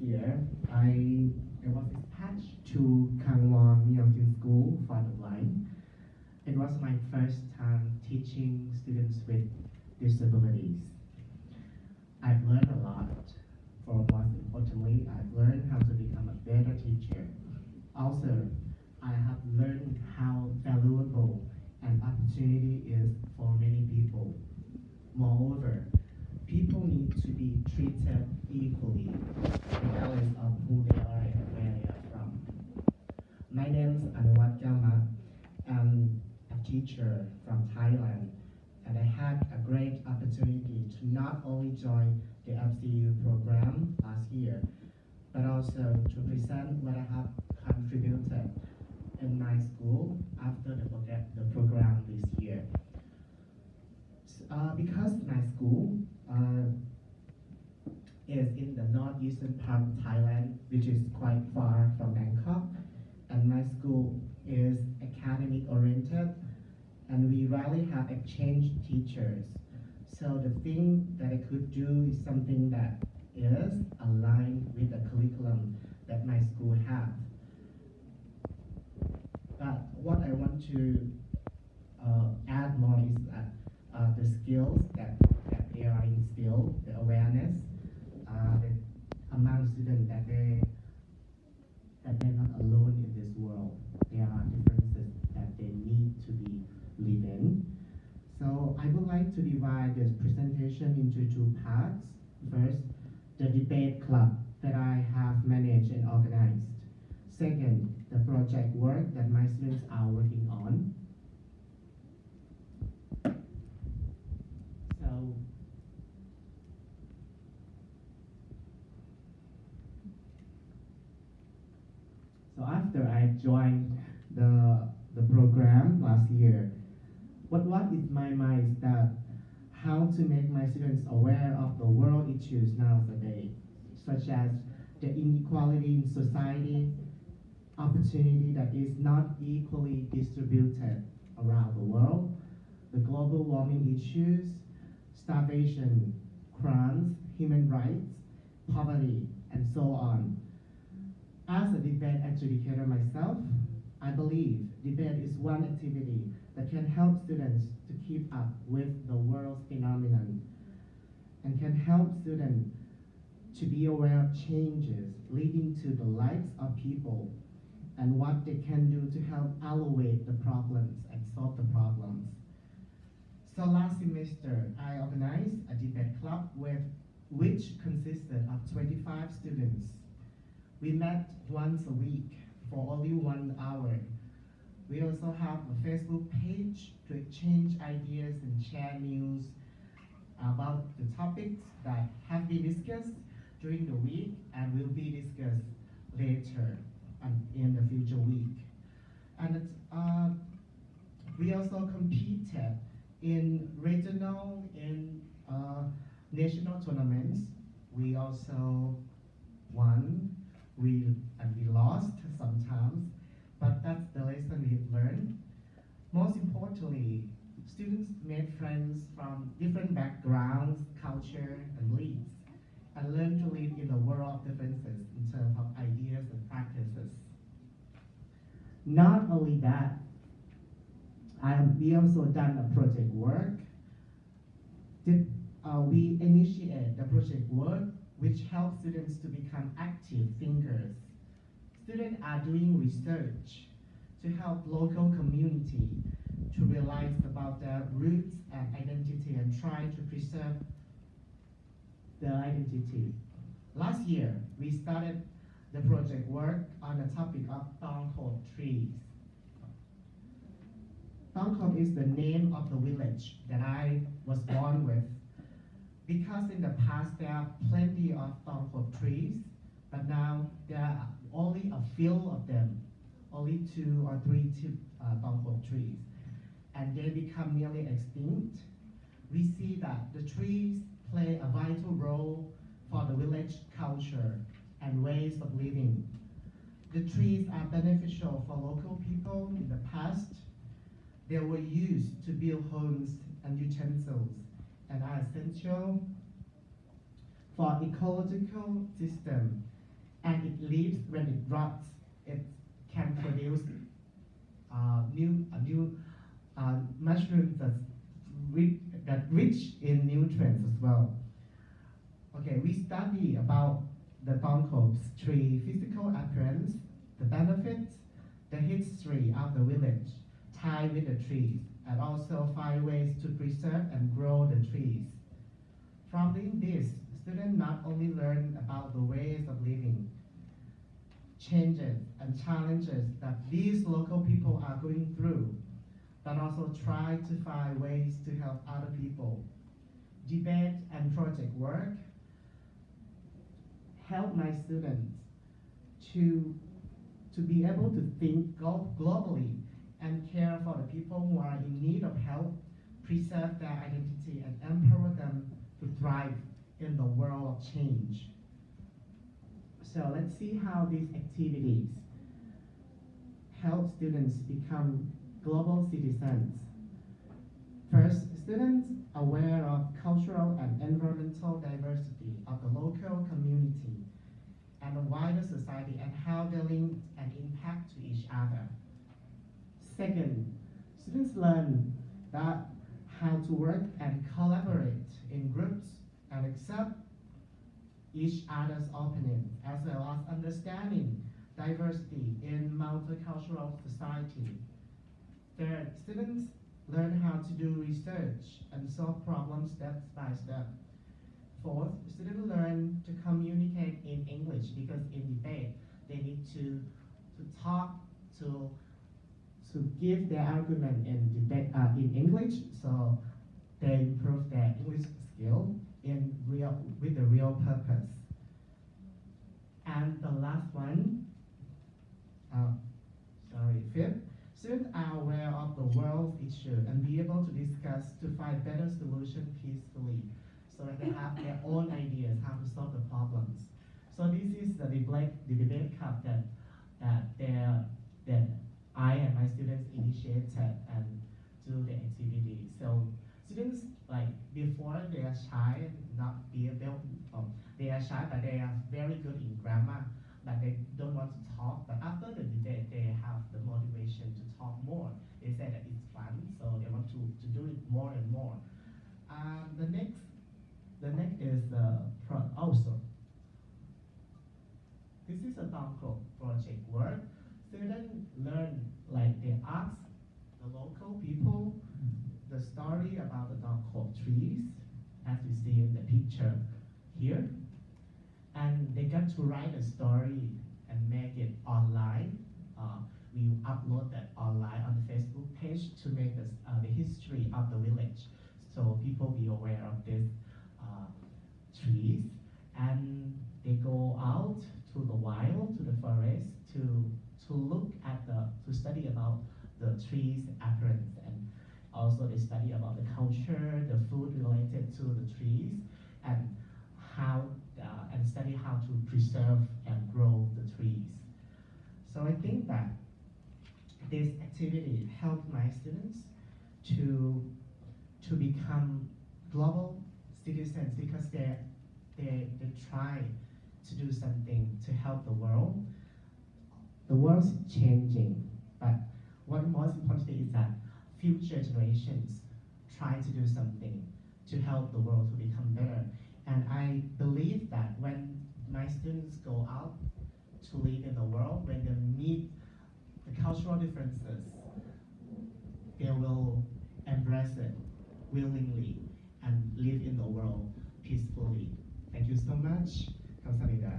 year, I was dispatched to Kangwon Myeongjin School for the Blind. It was my first time teaching students with disabilities. I've learned a lot. For most importantly, I've learned how to become a better teacher. Also, I have learned how valuable an opportunity is for many people. Moreover, people need to be treated equally, regardless of who they are and where they are from. My name is Anuwat Gamat. I'm a teacher from Thailand, and I had a great opportunity to not only join the FCU program last year, but also to present what I have contributed in my school after the program this year. Because my school is in the northeastern part of Thailand, which is quite far from Bangkok, and my school is academic oriented, and we rarely have exchange teachers. So the thing that I could do is something that is aligned with the curriculum that my school has. But what I want to add more is that the skills that they are instilled, the awareness that among students that they're not alone in this world. There are differences that they need to be lived in. So I would like to divide this presentation into two parts. First, the debate club that I have managed and organized. Second, the project work that my students are working on. So after I joined the program last year, what in my mind is that how to make my students aware of the world issues nowadays, such as the inequality in society, opportunity that is not equally distributed around the world, the global warming issues, starvation, crimes, human rights, poverty, and so on. As a debate adjudicator myself, I believe debate is one activity that can help students to keep up with the world's phenomenon and can help students to be aware of changes leading to the lives of people and what they can do to help elevate the problems and solve the problems. So last semester, I organized a debate club which consisted of 25 students. We met once a week for only 1 hour. We also have a Facebook page to exchange ideas and share news about the topics that have been discussed during the week and will be discussed later in the future week. And we also competed in regional and national tournaments. We also won. We lost sometimes, but that's the lesson we've learned. Most importantly, students made friends from different backgrounds, culture, and beliefs, and learned to live in a world of differences in terms of ideas and practices. Not only that, we also done a project work. We initiate the project work which helps students to become active thinkers. Students are doing research to help local community to realize about their roots and identity and try to preserve their identity. Last year, we started the project work on the topic of Tongkot trees. Tongkot is the name of the village that I was born with. Because in the past there are plenty of Tongkot trees, but now there are only a few of them, only 2 or 3 Tongkot trees, and they become nearly extinct. We see that the trees play a vital role for the village culture and ways of living. The trees are beneficial for local people in the past. They were used to build homes and utensils and are essential for ecological system and it leaves when it rots. It can produce new mushrooms that rich in nutrients as well. Okay, we study about the Tongkop's tree physical appearance, the benefits, the history of the village tied with the trees, and also find ways to preserve and grow the trees. From doing this, students not only learn about the ways of living, changes and challenges that these local people are going through, but also try to find ways to help other people. Debate and project work help my students to be able to think globally and care for the people who are in need of help, preserve their identity, and empower them to thrive in the world of change. So let's see how these activities help students become global citizens. First, students aware of cultural and environmental diversity of the local community and the wider society and how they link and impact to each other. Second, students learn that how to work and collaborate in groups and accept each other's opinions, as well as understanding diversity in multicultural society. Third, students learn how to do research and solve problems step by step. Fourth, students learn to communicate in English because in debate they need to talk to give their argument in debate in English, so they improve their English skill with the real purpose. And the last one, fifth, students are aware of the world's issue and be able to discuss to find better solutions peacefully, so that they have their own ideas how to solve the problems. So this is the debate club that I and my students initiated and do the activity. So students, like before, they are shy, not be able, they are shy, but they are very good in grammar, but they don't want to talk. But after the debate, they have the motivation to talk more. They say that it's fun, so they want to do it more and more. The next is also. This is a Tongkop project work. Students learn, like they ask the local people the story about the Tongkop trees, as you see in the picture here. And they got to write a story and make it online. We upload that online on the Facebook page to make the history of the village, so people be aware of these trees. And they go out to the wild, to the forest, to look at to study about the trees' appearance, and also they study about the culture, the food related to the trees, and and study how to preserve and grow the trees. So I think that this activity helped my students to become global citizens because they try to do something to help the world. The world is changing, but what most important is that future generations try to do something to help the world to become better. And I believe that when my students go out to live in the world, when they meet the cultural differences, they will embrace it willingly and live in the world peacefully. Thank you so much. Kamsahamnida.